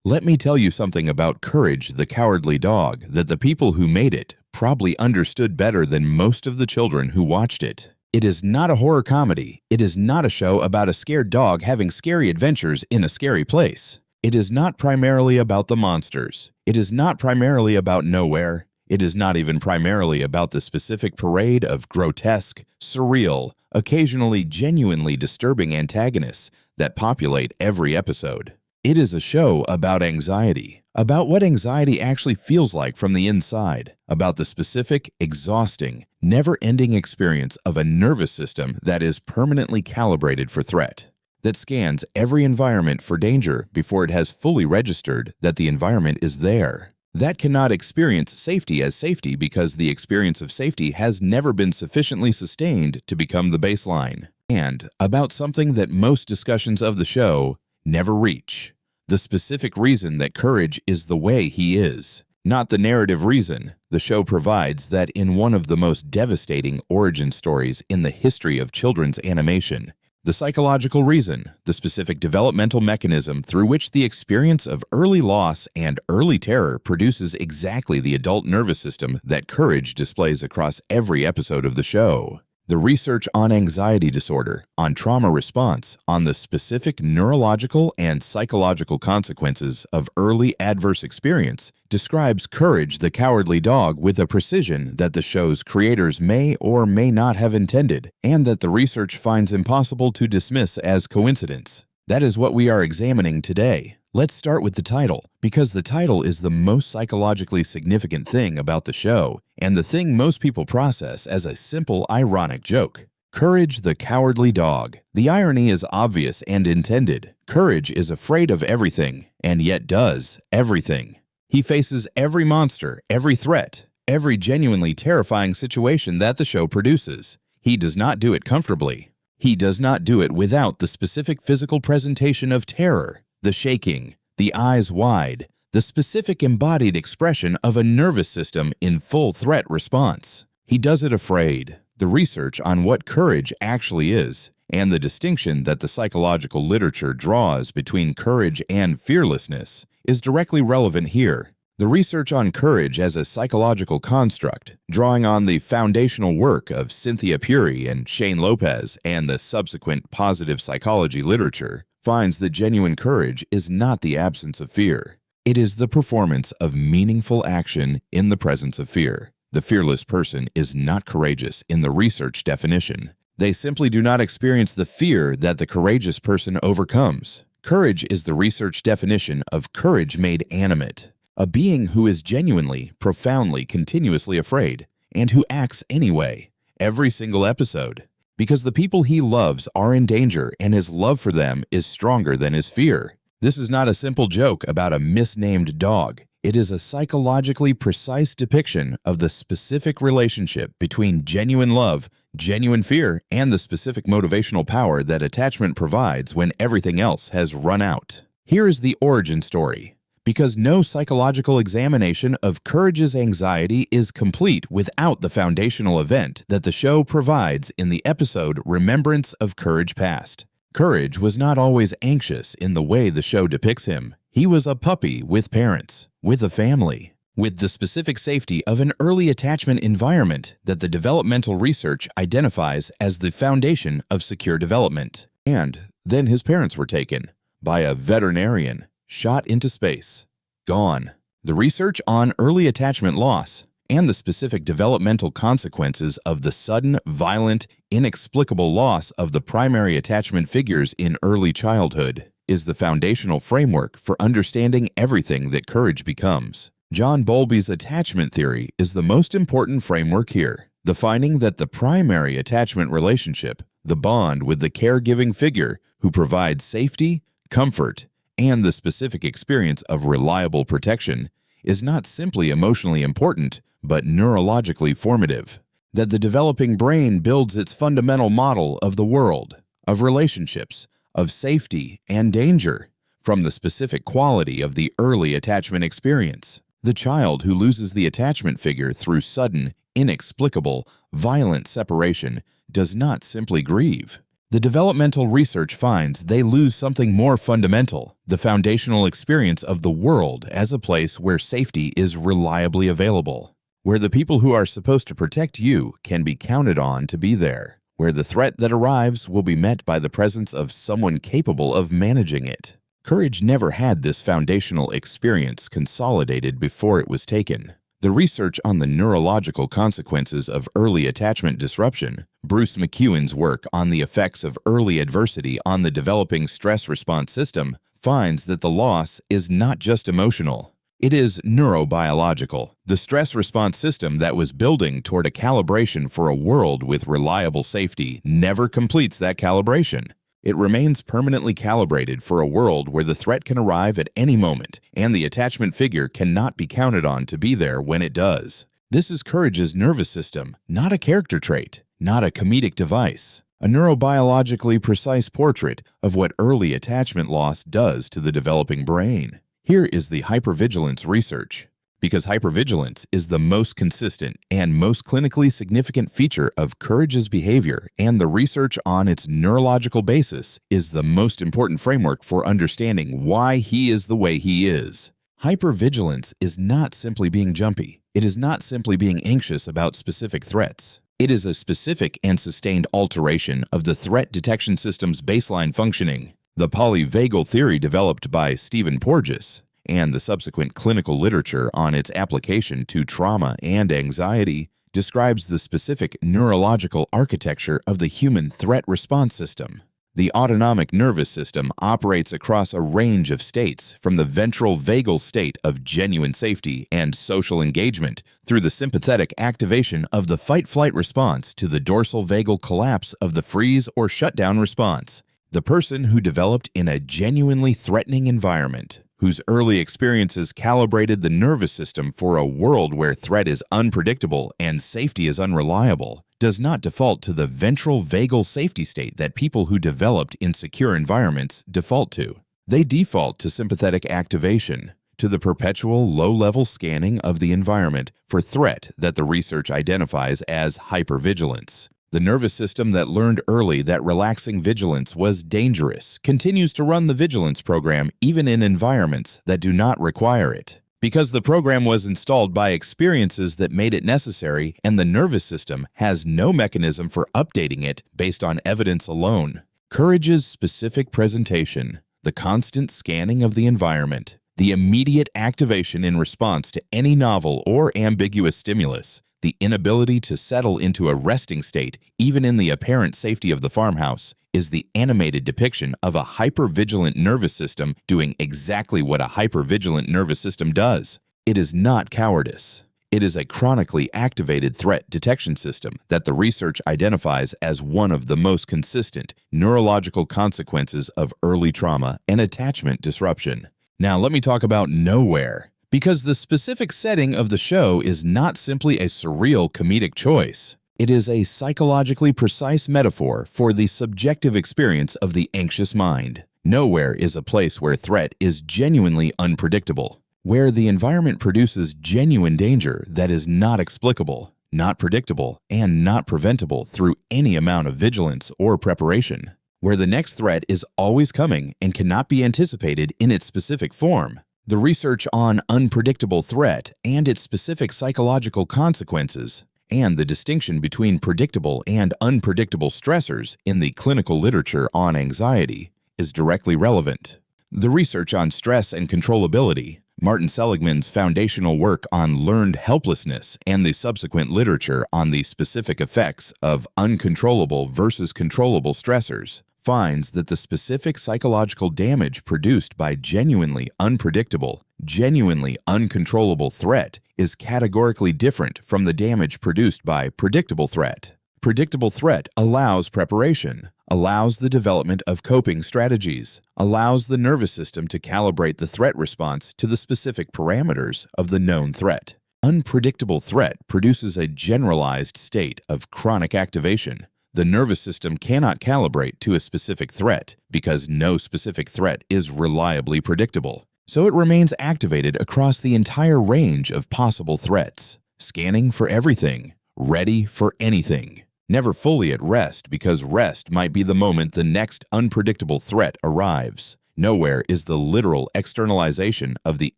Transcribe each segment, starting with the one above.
Let me tell you something about Courage the Cowardly Dog that the people who made it probably understood better than most of the children who watched it. It is not a horror comedy. It is not a show about a scared dog having scary adventures in a scary place. It is not primarily about the monsters. It is not primarily about nowhere. It is not even primarily about the specific parade of grotesque, surreal, occasionally genuinely disturbing antagonists that populate every episode. It is a show about anxiety, about what anxiety actually feels like from the inside, about the specific, exhausting, never-ending experience of a nervous system that is permanently calibrated for threat, that scans every environment for danger before it has fully registered that the environment is there, that cannot experience safety as safety because the experience of safety has never been sufficiently sustained to become the baseline, and about something that most discussions of the show never reach. The specific reason that Courage is the way he is, not the narrative reason the show provides that in one of the most devastating origin stories in the history of children's animation. The psychological reason, the specific developmental mechanism through which the experience of early loss and early terror produces exactly the adult nervous system that Courage displays across every episode of the show. The research on anxiety disorder, on trauma response, on the specific neurological and psychological consequences of early adverse experience describes Courage the Cowardly Dog with a precision that the show's creators may or may not have intended, and that the research finds impossible to dismiss as coincidence. That is what we are examining today. Let's start with the title, because the title is the most psychologically significant thing about the show, and the thing most people process as a simple, ironic joke. Courage the Cowardly Dog. The irony is obvious and intended. Courage is afraid of everything, and yet does everything. He faces every monster, every threat, every genuinely terrifying situation that the show produces. He does not do it comfortably. He does not do it without the specific physical presentation of terror. The shaking, the eyes wide, the specific embodied expression of a nervous system in full threat response. He does it afraid. The research on what courage actually is, and the distinction that the psychological literature draws between courage and fearlessness, is directly relevant here. The research on courage as a psychological construct, drawing on the foundational work of Cynthia Puri and Shane Lopez and the subsequent positive psychology literature, finds that genuine courage is not the absence of fear. It is the performance of meaningful action in the presence of fear. The fearless person is not courageous in the research definition. They simply do not experience the fear that the courageous person overcomes. Courage is the research definition of courage made animate. A being who is genuinely, profoundly, continuously afraid, and who acts anyway, every single episode, because the people he loves are in danger and his love for them is stronger than his fear. This is not a simple joke about a misnamed dog. It is a psychologically precise depiction of the specific relationship between genuine love, genuine fear, and the specific motivational power that attachment provides when everything else has run out. Here is the origin story. Because no psychological examination of Courage's anxiety is complete without the foundational event that the show provides in the episode Remembrance of Courage Past. Courage was not always anxious in the way the show depicts him. He was a puppy with parents, with a family, with the specific safety of an early attachment environment that the developmental research identifies as the foundation of secure development. And then his parents were taken by a veterinarian, shot into space, gone. The research on early attachment loss and the specific developmental consequences of the sudden, violent, inexplicable loss of the primary attachment figures in early childhood is the foundational framework for understanding everything that courage becomes. John Bowlby's attachment theory is the most important framework here. The finding that the primary attachment relationship, the bond with the caregiving figure who provides safety, comfort, and the specific experience of reliable protection, is not simply emotionally important, but neurologically formative. That the developing brain builds its fundamental model of the world, of relationships, of safety and danger, from the specific quality of the early attachment experience. The child who loses the attachment figure through sudden, inexplicable, violent separation does not simply grieve. The developmental research finds they lose something more fundamental, the foundational experience of the world as a place where safety is reliably available, where the people who are supposed to protect you can be counted on to be there, where the threat that arrives will be met by the presence of someone capable of managing it. Courage never had this foundational experience consolidated before it was taken. The research on the neurological consequences of early attachment disruption, Bruce McEwen's work on the effects of early adversity on the developing stress response system, finds that the loss is not just emotional. It is neurobiological. The stress response system that was building toward a calibration for a world with reliable safety never completes that calibration. It remains permanently calibrated for a world where the threat can arrive at any moment, and the attachment figure cannot be counted on to be there when it does. This is Courage's nervous system, not a character trait, not a comedic device, a neurobiologically precise portrait of what early attachment loss does to the developing brain. Here is the hypervigilance research. Because hypervigilance is the most consistent and most clinically significant feature of Courage's behavior, and the research on its neurological basis is the most important framework for understanding why he is the way he is. Hypervigilance is not simply being jumpy. It is not simply being anxious about specific threats. It is a specific and sustained alteration of the threat detection system's baseline functioning. The polyvagal theory developed by Stephen Porges and the subsequent clinical literature on its application to trauma and anxiety describes the specific neurological architecture of the human threat response system. The autonomic nervous system operates across a range of states, from the ventral vagal state of genuine safety and social engagement through the sympathetic activation of the fight-flight response to the dorsal vagal collapse of the freeze or shutdown response. The person who developed in a genuinely threatening environment, whose early experiences calibrated the nervous system for a world where threat is unpredictable and safety is unreliable, does not default to the ventral vagal safety state that people who developed in secure environments default to. They default to sympathetic activation, to the perpetual low-level scanning of the environment for threat that the research identifies as hypervigilance. The nervous system that learned early that relaxing vigilance was dangerous continues to run the vigilance program even in environments that do not require it. Because the program was installed by experiences that made it necessary, and the nervous system has no mechanism for updating it based on evidence alone. Courage's specific presentation, the constant scanning of the environment, the immediate activation in response to any novel or ambiguous stimulus, the inability to settle into a resting state, even in the apparent safety of the farmhouse, is the animated depiction of a hypervigilant nervous system doing exactly what a hypervigilant nervous system does. It is not cowardice. It is a chronically activated threat detection system that the research identifies as one of the most consistent neurological consequences of early trauma and attachment disruption. Now let me talk about nowhere. Because the specific setting of the show is not simply a surreal comedic choice. It is a psychologically precise metaphor for the subjective experience of the anxious mind. Nowhere is a place where threat is genuinely unpredictable, where the environment produces genuine danger that is not explicable, not predictable, and not preventable through any amount of vigilance or preparation, where the next threat is always coming and cannot be anticipated in its specific form. The research on unpredictable threat and its specific psychological consequences, and the distinction between predictable and unpredictable stressors in the clinical literature on anxiety, is directly relevant. The research on stress and controllability, Martin Seligman's foundational work on learned helplessness, and the subsequent literature on the specific effects of uncontrollable versus controllable stressors, finds that the specific psychological damage produced by genuinely unpredictable, genuinely uncontrollable threat is categorically different from the damage produced by predictable threat. Predictable threat allows preparation, allows the development of coping strategies, allows the nervous system to calibrate the threat response to the specific parameters of the known threat. Unpredictable threat produces a generalized state of chronic activation. The nervous system cannot calibrate to a specific threat because no specific threat is reliably predictable. So it remains activated across the entire range of possible threats, scanning for everything, ready for anything. never fully at rest because rest might be the moment the next unpredictable threat arrives. Nowhere is the literal externalization of the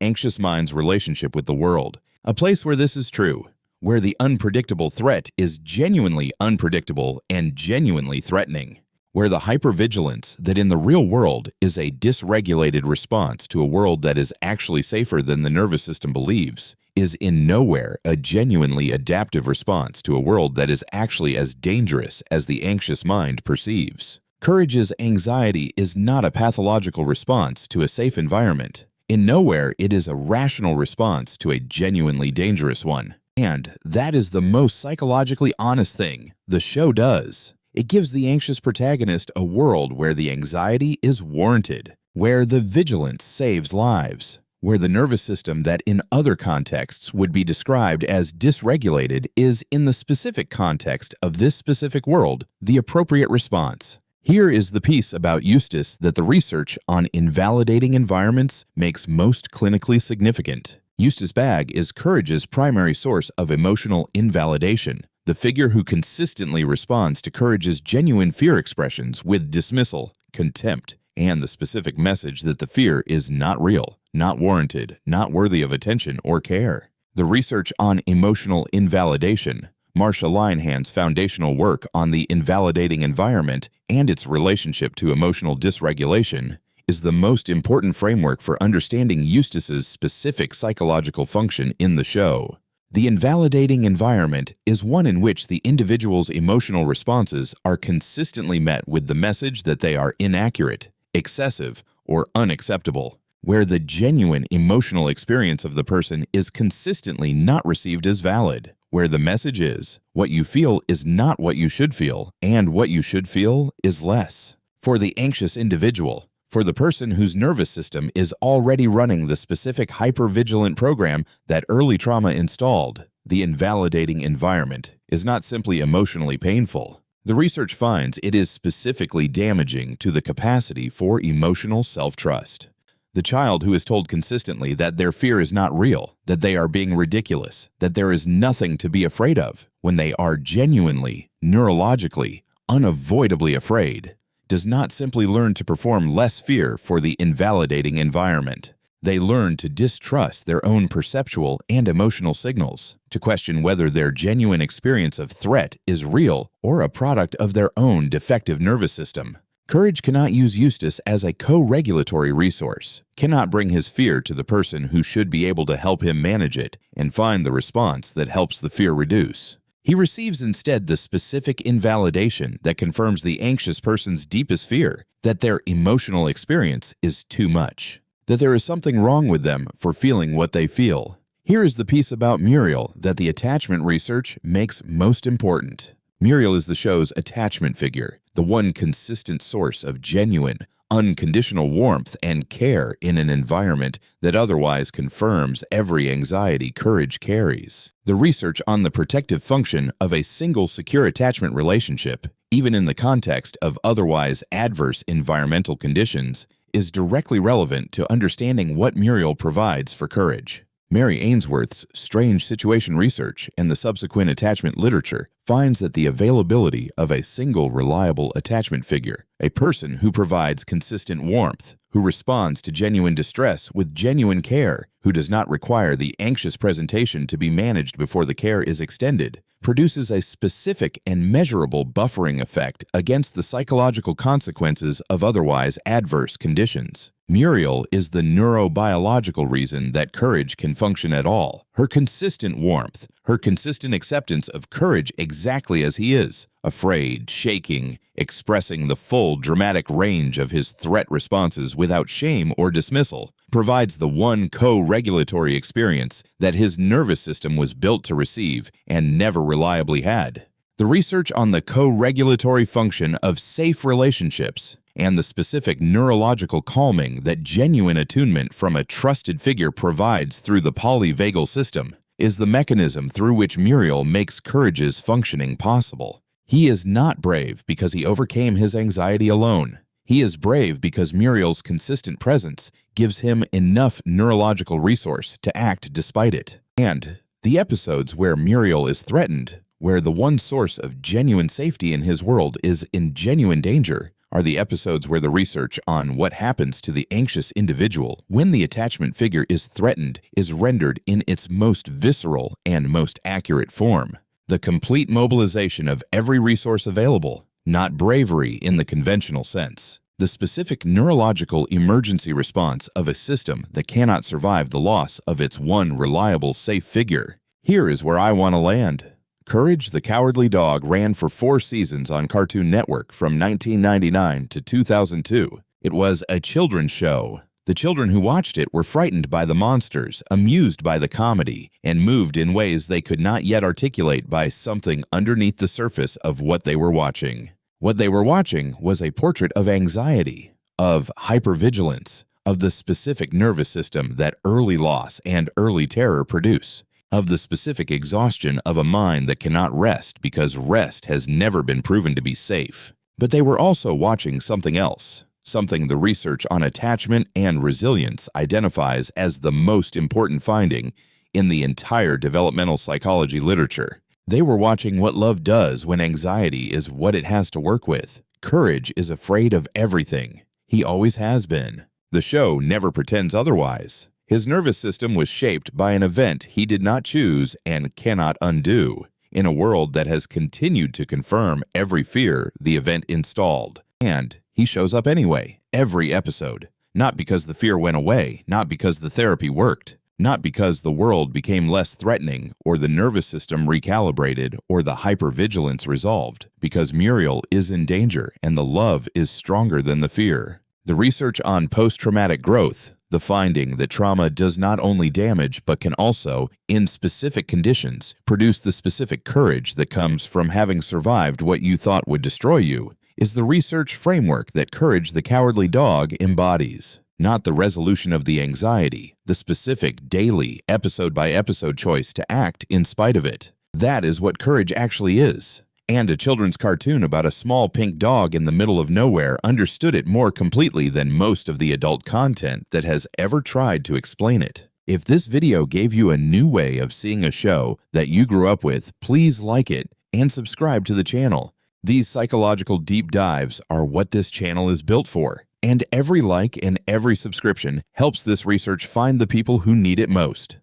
anxious mind's relationship with the world, a place where this is true, where the unpredictable threat is genuinely unpredictable and genuinely threatening, where the hypervigilance that in the real world is a dysregulated response to a world that is actually safer than the nervous system believes, is in nowhere a genuinely adaptive response to a world that is actually as dangerous as the anxious mind perceives. Courage's anxiety is not a pathological response to a safe environment. In nowhere, it is a rational response to a genuinely dangerous one. And that is the most psychologically honest thing the show does. It gives the anxious protagonist a world where the anxiety is warranted, where the vigilance saves lives, where the nervous system that in other contexts would be described as dysregulated is, in the specific context of this specific world, the appropriate response. Here is the piece about Eustace that the research on invalidating environments makes most clinically significant. Eustace Bagg is Courage's primary source of emotional invalidation, the figure who consistently responds to Courage's genuine fear expressions with dismissal, contempt, and the specific message that the fear is not real, not warranted, not worthy of attention or care. The research on emotional invalidation, Marsha Linehan's foundational work on the invalidating environment and its relationship to emotional dysregulation, is the most important framework for understanding Eustace's specific psychological function in the show. The invalidating environment is one in which the individual's emotional responses are consistently met with the message that they are inaccurate, excessive, or unacceptable, where the genuine emotional experience of the person is consistently not received as valid, where the message is, what you feel is not what you should feel, and what you should feel is less. For the anxious individual, for the person whose nervous system is already running the specific hypervigilant program that early trauma installed, the invalidating environment is not simply emotionally painful. The research finds it is specifically damaging to the capacity for emotional self-trust. The child who is told consistently that their fear is not real, that they are being ridiculous, that there is nothing to be afraid of, when they are genuinely, neurologically, unavoidably afraid, does not simply learn to perform less fear for the invalidating environment. They learn to distrust their own perceptual and emotional signals, to question whether their genuine experience of threat is real or a product of their own defective nervous system. Courage cannot use Eustace as a co-regulatory resource, cannot bring his fear to the person who should be able to help him manage it and find the response that helps the fear reduce. He receives instead the specific invalidation that confirms the anxious person's deepest fear, that their emotional experience is too much, that there is something wrong with them for feeling what they feel. Here is the piece about Muriel that the attachment research makes most important. Muriel is the show's attachment figure, the one consistent source of genuine, unconditional warmth and care in an environment that otherwise confirms every anxiety Courage carries. The research on the protective function of a single secure attachment relationship, even in the context of otherwise adverse environmental conditions, is directly relevant to understanding what Muriel provides for Courage. Mary Ainsworth's strange situation research and the subsequent attachment literature finds that the availability of a single reliable attachment figure, a person who provides consistent warmth, who responds to genuine distress with genuine care, who does not require the anxious presentation to be managed before the care is extended, produces a specific and measurable buffering effect against the psychological consequences of otherwise adverse conditions. Muriel is the neurobiological reason that Courage can function at all. Her consistent warmth, her consistent acceptance of Courage exactly as he is, afraid, shaking, expressing the full dramatic range of his threat responses without shame or dismissal, provides the one co-regulatory experience that his nervous system was built to receive and never reliably had. The research on the co-regulatory function of safe relationships and the specific neurological calming that genuine attunement from a trusted figure provides through the polyvagal system is the mechanism through which Muriel makes Courage's functioning possible. He is not brave because he overcame his anxiety alone. He is brave because Muriel's consistent presence gives him enough neurological resource to act despite it. And the episodes where Muriel is threatened, where the one source of genuine safety in his world is in genuine danger, are the episodes where the research on what happens to the anxious individual when the attachment figure is threatened is rendered in its most visceral and most accurate form. The complete mobilization of every resource available, not bravery in the conventional sense. The specific neurological emergency response of a system that cannot survive the loss of its one reliable, safe figure. Here is where I want to land. Courage the Cowardly Dog ran for 4 seasons on Cartoon Network from 1999 to 2002. It was a children's show. The children who watched it were frightened by the monsters, amused by the comedy, and moved in ways they could not yet articulate by something underneath the surface of what they were watching. What they were watching was a portrait of anxiety, of hypervigilance, of the specific nervous system that early loss and early terror produce, of the specific exhaustion of a mind that cannot rest because rest has never been proven to be safe. But they were also watching something else, something the research on attachment and resilience identifies as the most important finding in the entire developmental psychology literature. They were watching what love does when anxiety is what it has to work with. Courage is afraid of everything. He always has been. The show never pretends otherwise. His nervous system was shaped by an event he did not choose and cannot undo, in a world that has continued to confirm every fear the event installed. And he shows up anyway, every episode. Not because the fear went away, not because the therapy worked, not because the world became less threatening or the nervous system recalibrated or the hypervigilance resolved, because Muriel is in danger and the love is stronger than the fear. The research on post-traumatic growth, the finding that trauma does not only damage but can also, in specific conditions, produce the specific courage that comes from having survived what you thought would destroy you, is the research framework that Courage the Cowardly Dog embodies. Not the resolution of the anxiety, the specific daily, episode-by-episode choice to act in spite of it. That is what courage actually is. And a children's cartoon about a small pink dog in the middle of nowhere understood it more completely than most of the adult content that has ever tried to explain it. If this video gave you a new way of seeing a show that you grew up with, please like it and subscribe to the channel. These psychological deep dives are what this channel is built for. And every like and every subscription helps this research find the people who need it most.